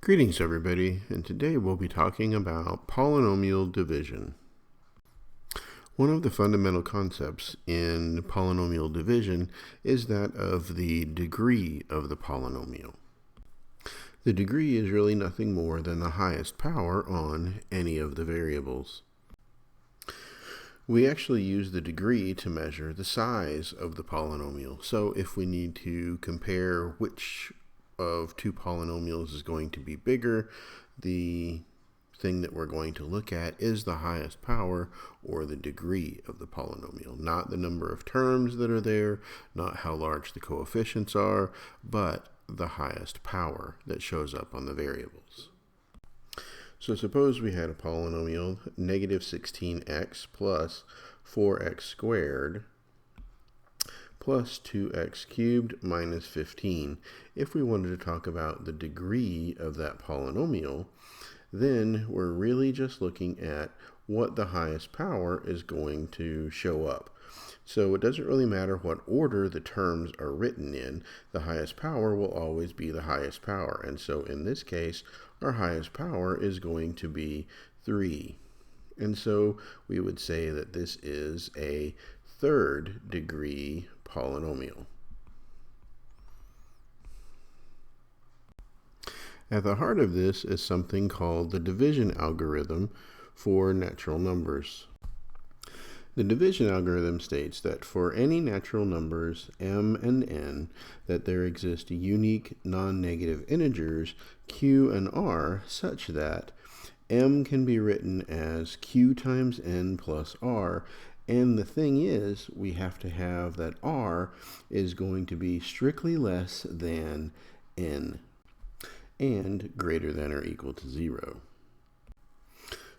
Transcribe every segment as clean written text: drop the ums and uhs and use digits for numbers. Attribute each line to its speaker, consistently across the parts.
Speaker 1: Greetings everybody, and today we'll be talking about polynomial division. One of the fundamental concepts in polynomial division is that of the degree of the polynomial. The degree is really nothing more than the highest power on any of the variables. We actually use the degree to measure the size of the polynomial. So if we need to compare which of two polynomials is going to be bigger, the thing that we're going to look at is the highest power, or the degree of the polynomial. Not the number of terms that are there, not how large the coefficients are, but the highest power that shows up on the variables. So suppose we had a polynomial negative 16x plus 4x squared plus 2x cubed minus 15. If we wanted to talk about the degree of that polynomial, then we're really just looking at what the highest power is going to show up. So it doesn't really matter what order the terms are written in, the highest power will always be the highest power. And so in this case, our highest power is going to be 3. And so we would say that this is a third degree polynomial. At the heart of this is something called the division algorithm for natural numbers. The division algorithm states that for any natural numbers m and n, that there exist unique non-negative integers q and r such that m can be written as q times n plus r, and the thing is, we have to have that r is going to be strictly less than n and greater than or equal to 0.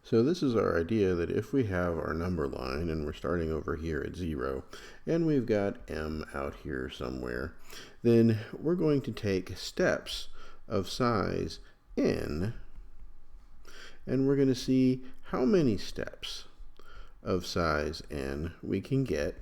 Speaker 1: So this is our idea that if we have our number line, and we're starting over here at 0, and we've got m out here somewhere, then we're going to take steps of size n, and we're going to see how many steps of size n we can get.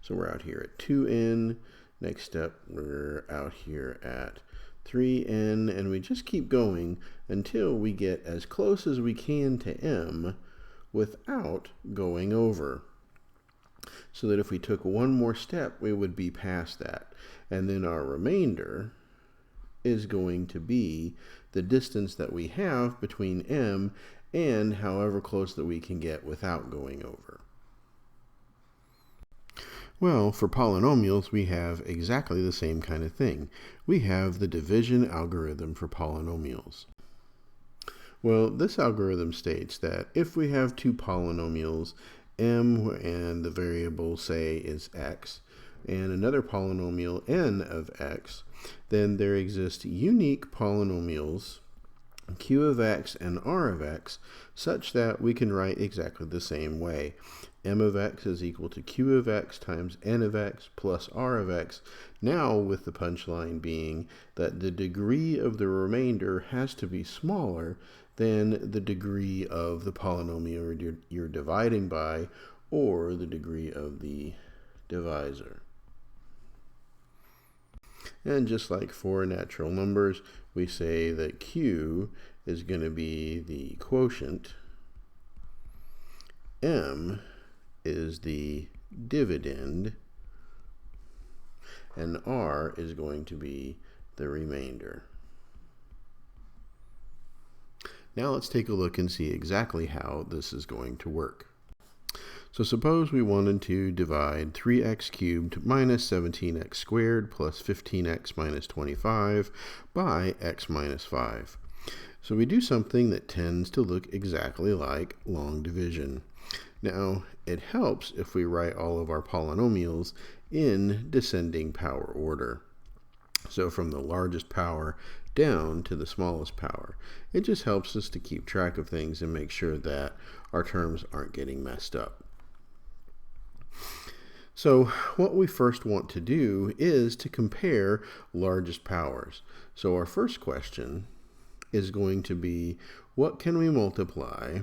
Speaker 1: So we're out here at 2n, next step we're out here at 3n, and we just keep going until we get as close as we can to m without going over. So that if we took one more step, we would be past that. And then our remainder is going to be the distance that we have between m and however close that we can get without going over. Well, for polynomials, we have exactly the same kind of thing. We have the division algorithm for polynomials. Well, this algorithm states that if we have two polynomials, m and the variable, say, is x, and another polynomial, n of x, then there exist unique polynomials, q of x and r of x, such that we can write exactly the same way. M of x is equal to q of x times n of x plus r of x, now with the punchline being that the degree of the remainder has to be smaller than the degree of the polynomial you're dividing by, or the degree of the divisor. And just like for natural numbers, we say that q is going to be the quotient, m is the dividend, and r is going to be the remainder. Now let's take a look and see exactly how this is going to work. So suppose we wanted to divide 3x cubed minus 17x squared plus 15x minus 25 by x minus 5. So we do something that tends to look exactly like long division. Now, it helps if we write all of our polynomials in descending power order. So from the largest power down to the smallest power. It just helps us to keep track of things and make sure that our terms aren't getting messed up. So what we first want to do is to compare largest powers. So our first question is going to be, what can we multiply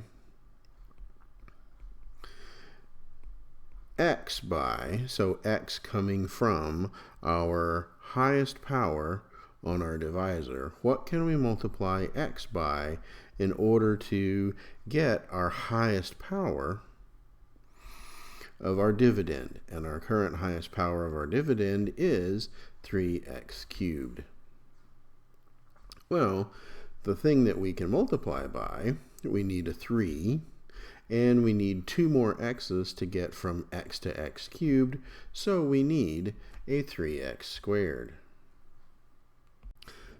Speaker 1: x by? So x coming from our highest power on our divisor, what can we multiply x by in order to get our highest power of our dividend? And our current highest power of our dividend is 3x cubed. Well, the thing that we can multiply by, we need a 3, and we need 2 more x's to get from x to x cubed, so we need a 3x squared.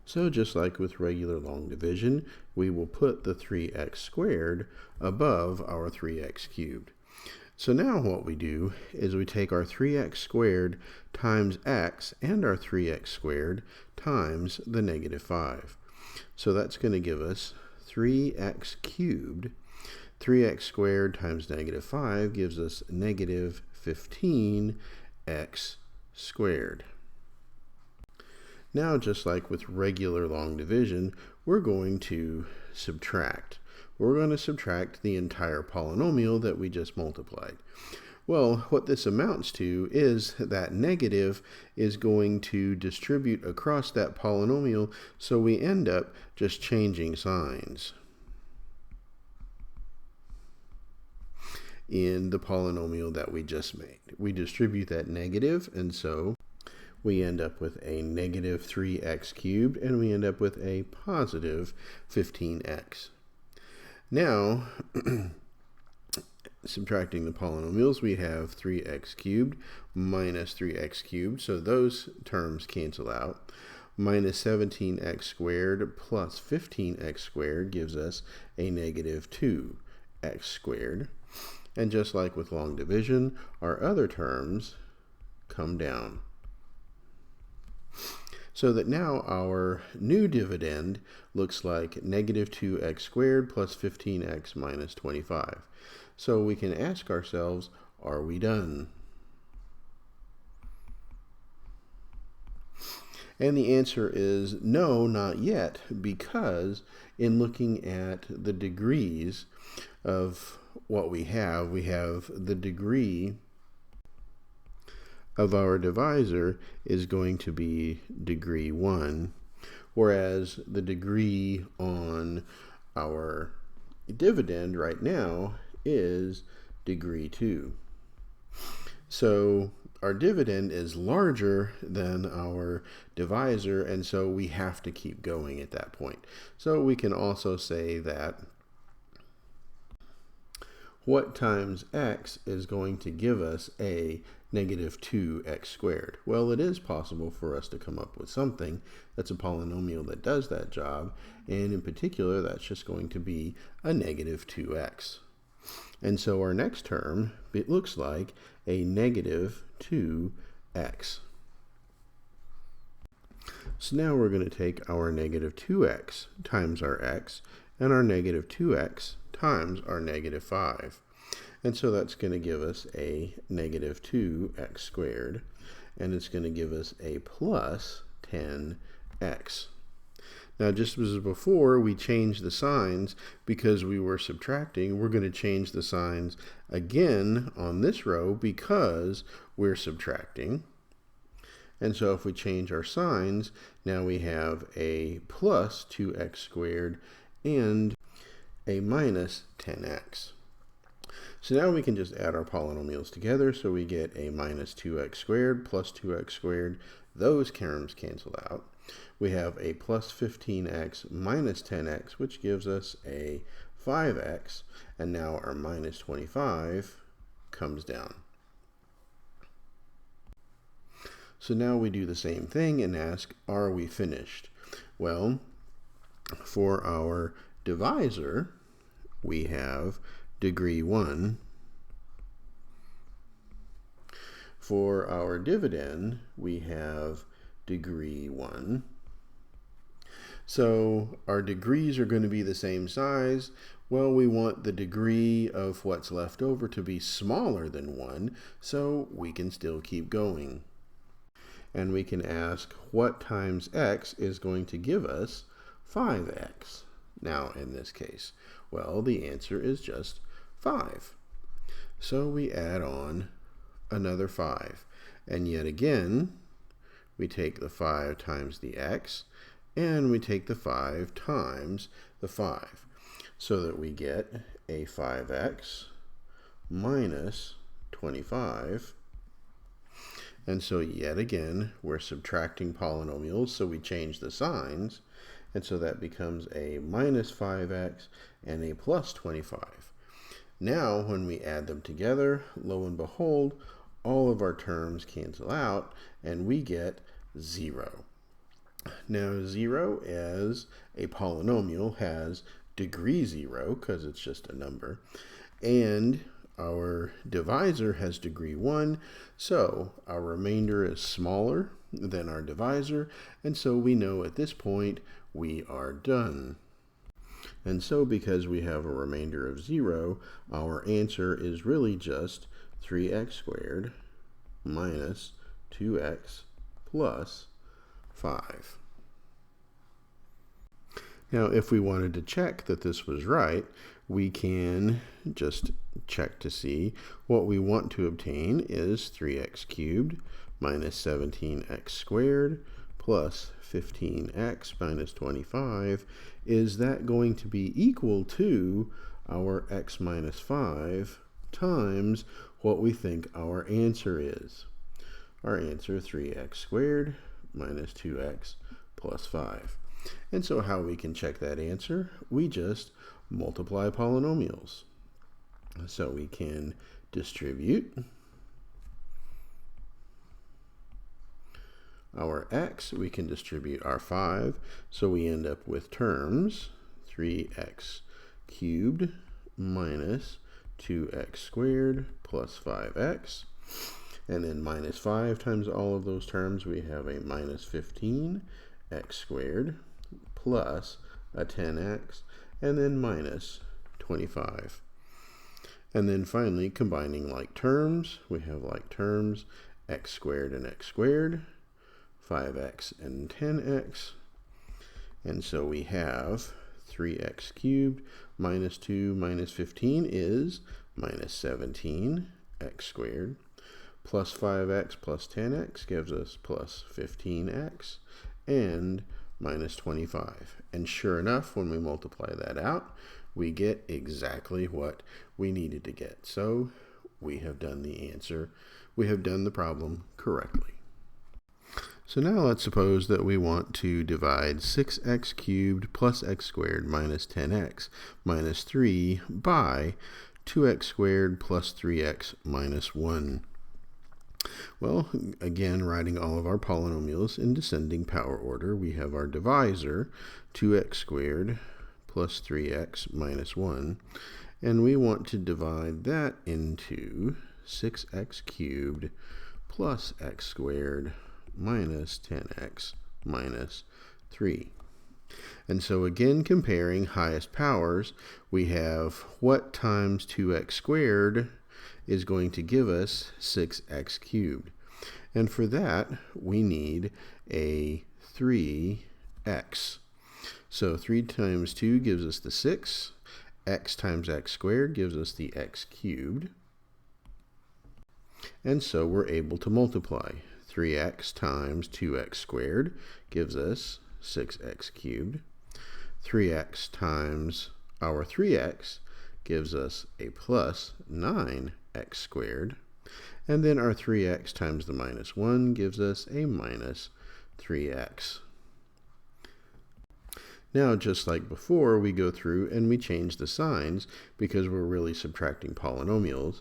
Speaker 1: So just like with regular long division, we will put the 3x squared above our 3x cubed. So now what we do is we take our 3x squared times x and our 3x squared times the negative 5. So that's going to give us 3x cubed. 3x squared times negative 5 gives us negative 15x squared. Now, just like with regular long division, we're going to subtract. We're going to subtract the entire polynomial that we just multiplied. Well, what this amounts to is that negative is going to distribute across that polynomial, so we end up just changing signs in the polynomial that we just made. We distribute that negative, and so we end up with a negative 3x cubed, and we end up with a positive 15x. Now, subtracting the polynomials, we have 3x cubed minus 3x cubed, so those terms cancel out. Minus 17x squared plus 15x squared gives us a negative 2x squared. And just like with long division, our other terms come down. So that now our new dividend looks like negative 2x squared plus 15x minus 25. So we can ask ourselves, are we done? And the answer is no, not yet, because in looking at the degrees of what we have the degree of our divisor is going to be degree 1, whereas the degree on our dividend right now is degree 2. So our dividend is larger than our divisor, and so we have to keep going at that point. So we can also say that what times x is going to give us a negative 2x squared? Well, it is possible for us to come up with something that's a polynomial that does that job, and in particular, that's just going to be a negative 2x. And so our next term, it looks like a negative 2x. So now we're going to take our negative 2x times our x, and our negative 2x times our negative 5. And so that's going to give us a negative 2x squared, and it's going to give us a plus 10x. Now, just as before, we changed the signs because we were subtracting. We're going to change the signs again on this row because we're subtracting. And so if we change our signs, now we have a plus 2x squared and a minus 10x. So now we can just add our polynomials together, so we get a minus 2x squared plus 2x squared. Those terms cancel out. We have a plus 15x minus 10x, which gives us a 5x, and now our minus 25 comes down. So now we do the same thing and ask, are we finished? Well, for our divisor, we have degree 1. For our dividend, we have degree 1. So our degrees are going to be the same size. Well, we want the degree of what's left over to be smaller than 1, so we can still keep going. And we can ask what times x is going to give us 5x. Now, in this case, well, the answer is just 5. So we add on another 5. And yet again, we take the 5 times the x, and we take the 5 times the 5, so that we get a 5x minus 25. And so yet again, we're subtracting polynomials, so we change the signs, and so that becomes a minus 5x and a plus 25. Now, when we add them together, lo and behold, all of our terms cancel out, and we get 0. Now, 0 as a polynomial has degree 0, because it's just a number, and our divisor has degree 1, so our remainder is smaller than our divisor, and so we know at this point we are done. And so because we have a remainder of 0, our answer is really just 3x squared minus 2x plus 5. Now, if we wanted to check that this was right, we can just check to see what we want to obtain is 3x cubed minus 17x squared plus 15x minus 25. Is that going to be equal to our x minus 5 times what we think our answer is? Our answer, 3x squared minus 2x plus 5. And so how we can check that answer? We just multiply polynomials. So we can distribute our x, we can distribute our 5, so we end up with terms 3x cubed minus 2x squared plus 5x, and then minus 5 times all of those terms, we have a minus 15x squared plus a 10x, and then minus 25. And then finally, combining like terms, we have like terms, x squared and x squared, 5x and 10x, and so we have 3x cubed minus 2 minus 15 is minus 17x squared, plus 5x plus 10x gives us plus 15x, and minus 25. And sure enough, when we multiply that out, we get exactly what we needed to get. So we have done the answer, we have done the problem correctly. So now let's suppose that we want to divide 6x cubed plus x squared minus 10x minus 3 by 2x squared plus 3x minus 1. Well, again, writing all of our polynomials in descending power order, we have our divisor, 2x squared plus 3x minus 1, and we want to divide that into 6x cubed plus x squared minus 10x minus 3. And so again, comparing highest powers, we have what times 2x squared is going to give us 6x cubed. And for that, we need a 3x. So 3 times 2 gives us the 6. X times x squared gives us the x cubed. And so we're able to multiply. 3x times 2x squared gives us 6x cubed. 3x times our 3x gives us a plus 9x squared. And then our 3x times the minus 1 gives us a minus 3x. Now, just like before, we go through and we change the signs because we're really subtracting polynomials.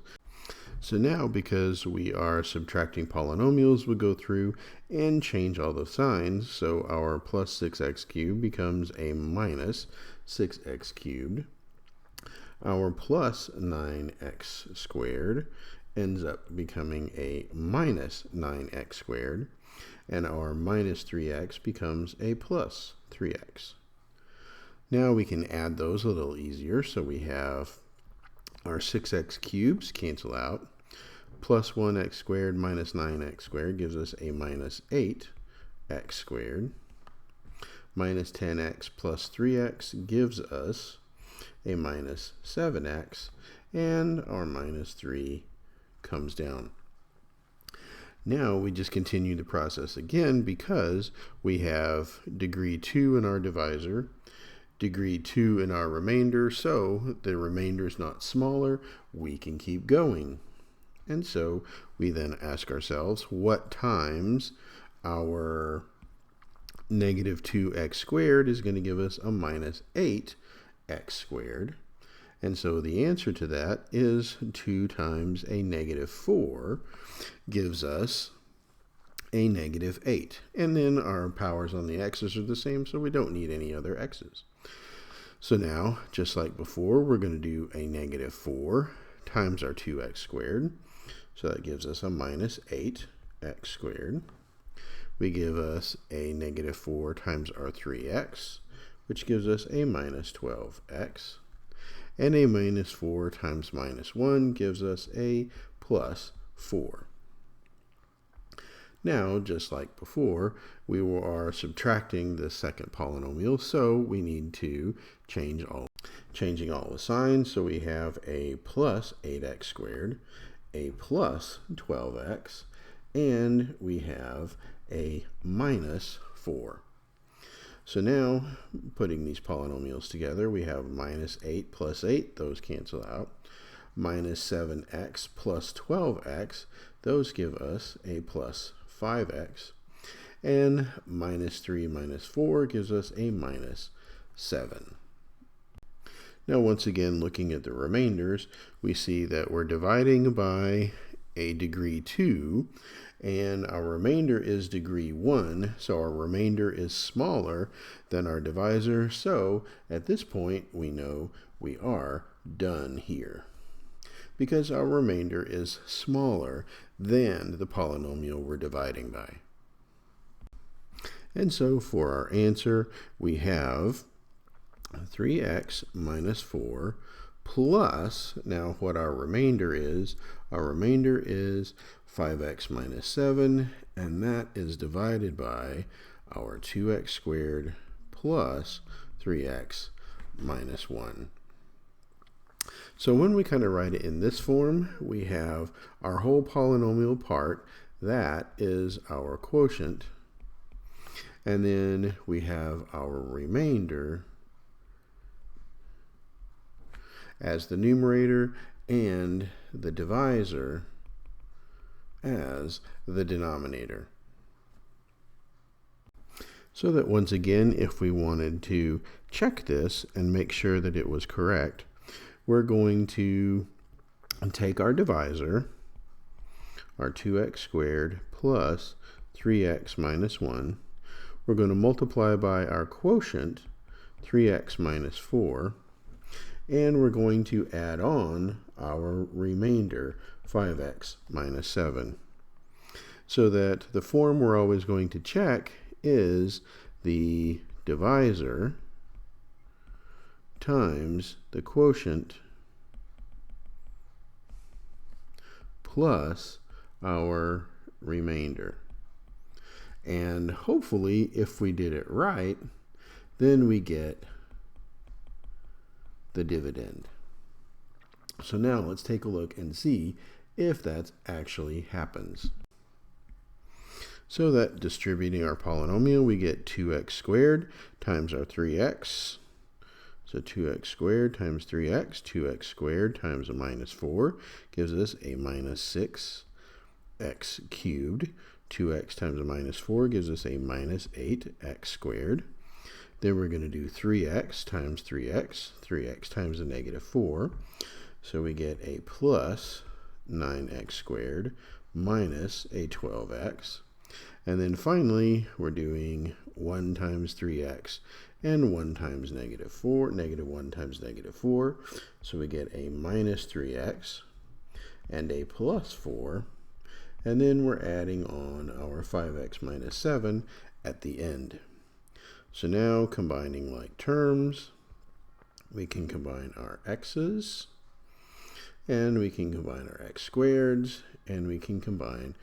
Speaker 1: So now, because we are subtracting polynomials, we go through and change all the signs. So our plus 6x cubed becomes a minus 6x cubed. Our plus 9x squared ends up becoming a minus 9x squared. And our minus 3x becomes a plus 3x. Now we can add those a little easier. So we have our 6x cubes cancel out. Plus 1x squared minus 9x squared gives us a minus 8x squared. Minus 10x plus 3x gives us a minus 7x. And our minus 3 comes down. Now we just continue the process again because we have degree 2 in our divisor, degree 2 in our remainder, so the remainder is not smaller. We can keep going. And so we then ask ourselves, what times our negative 2x squared is going to give us a minus 8x squared. And so the answer to that is 2 times a negative 4 gives us a negative 8. And then our powers on the x's are the same, so we don't need any other x's. So now, just like before, we're going to do a negative 4 times our 2x squared. So that gives us a minus 8x squared. We give us a negative 4 times our 3x, which gives us a minus 12x. And a minus 4 times minus 1 gives us a plus 4. Now, just like before, we are subtracting the second polynomial, so we need to changing all the signs. So we have a plus 8x squared, a plus 12x, and we have a minus 4. So now, putting these polynomials together, we have minus 8 plus 8, those cancel out. Minus 7x plus 12x, those give us a plus 5x. And minus 3 minus 4 gives us a minus 7. Now, once again, looking at the remainders, we see that we're dividing by a degree 2, and our remainder is degree 1, so our remainder is smaller than our divisor. So at this point, we know we are done here, because our remainder is smaller than the polynomial we're dividing by. And so for our answer, we have 3x minus 4 plus, now what our remainder is 5x minus 7, and that is divided by our 2x squared plus 3x minus 1. So when we kind of write it in this form, we have our whole polynomial part, that is our quotient, and then we have our remainder as the numerator and the divisor as the denominator. So that once again, if we wanted to check this and make sure that it was correct, we're going to take our divisor, our 2x squared plus 3x minus 1. We're going to multiply by our quotient, 3x minus 4, and we're going to add on our remainder, 5x minus 7. So that the form we're always going to check is the divisor times the quotient plus our remainder. And hopefully, if we did it right, then we get the dividend. So now let's take a look and see if that actually happens. So that distributing our polynomial, we get 2x squared times our 3x. So 2x squared times 3x, 2x squared times a minus 4 gives us a minus 6x cubed. 2x times a minus 4 gives us a minus 8x squared. Then we're going to do 3x times 3x, 3x times a negative 4. So we get a plus 9x squared minus a 12x. And then finally, we're doing 1 times 3x and 1 times negative 4, negative 1 times negative 4. So we get a minus 3x and a plus 4. And then we're adding on our 5x minus 7 at the end. So now, combining like terms, we can combine our x's, and we can combine our x squareds, and we can combine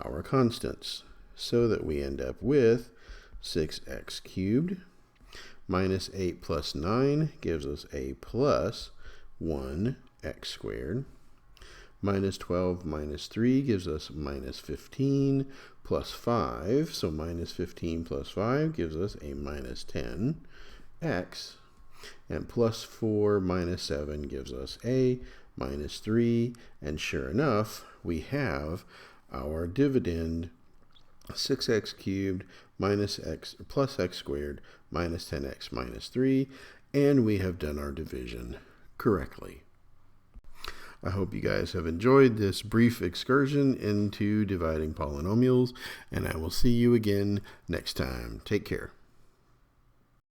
Speaker 1: our constants, so that we end up with 6x cubed minus 8 plus 9 gives us a plus 1x squared, Minus 12 minus 3 gives us minus 15 plus 5. So minus 15 plus 5 gives us a minus 10x. And plus 4 minus 7 gives us a minus 3. And sure enough, we have our dividend 6x cubed minus x plus x squared minus 10x minus 3. And we have done our division correctly. I hope you guys have enjoyed this brief excursion into dividing polynomials, and I will see you again next time. Take care.